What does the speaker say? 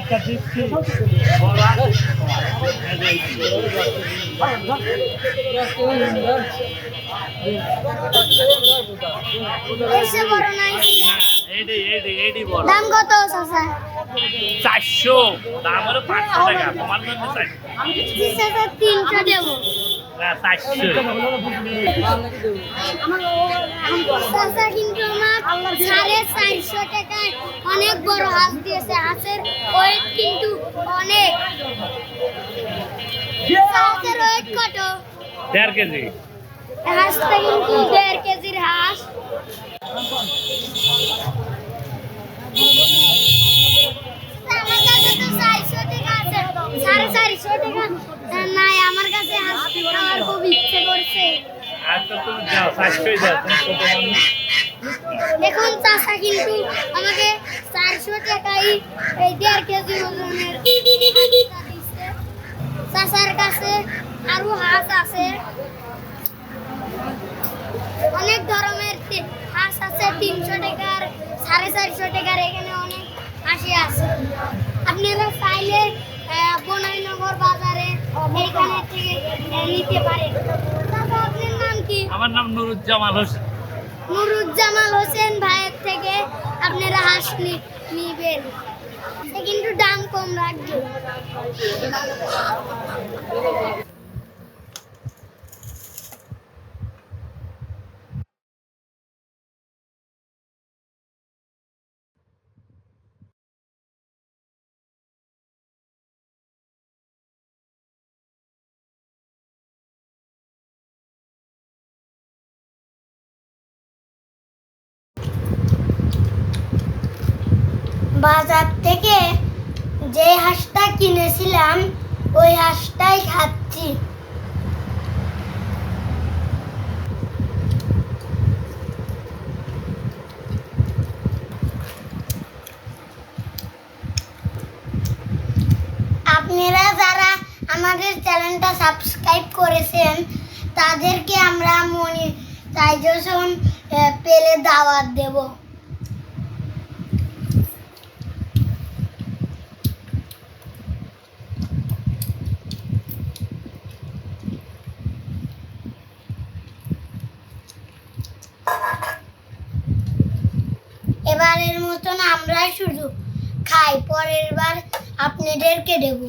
একটা দিচ্ছি দাম কত চাচা? 400 দাম হলো 500 টাকা তোমার জন্য 300 দেবো। 400 চাচা কিন্তু আমার 450 টাকায় অনেক বড় হাঁস দিয়েছে। হাঁসের ওয়েট কিন্তু অনেক। হাঁসের ওয়েট কত? 1.5 কেজি। হাঁসটা কিন্তু 1.5 কেজির হাঁস। আমার কাছে তো 400 টাকা আছে, 450 টাকা নাই আমার কাছে। হাঁস খাওয়ার খুব ইচ্ছে করছে। আচ্ছা তুমি দাও 400 দাও তুমি। দেখুন চাচা কিন্তু আমাকে 400 টাকায় এই 1.5 কেজি ওজনের চাচার কাছে আরো হাঁস আছে, অনেক ধরনের হাঁস আছে। 300 টাকার, 450 টাকার, এখানে অনেক হাঁসই আছে। আপনারা চাইলে বনাইনগর বাজারে এইখানে থেকে নিতে পারেন। চাচা আপনার নাম কি? আমার নাম নুরুজ্জামান হোসেন। নুরুজ্জামান হোসেন ভাইয়ের থেকে আপনারা হাঁস নিবেন, সে কিন্তু দাম কম রাখবে। বাজার থেকে যে হাঁসটা কিনেছিলাম ওই হাঁসটাই খাচ্ছি। আপনারা যারা আমাদের চ্যানেলটা সাবস্ক্রাইব করেছেন তাদেরকে আমরা মনিটাইজেশন পেলে দাওয়াত দেব। এবারের মতন আমরাই শুধু খাই, পরের বার আপনাদেরকে দেব।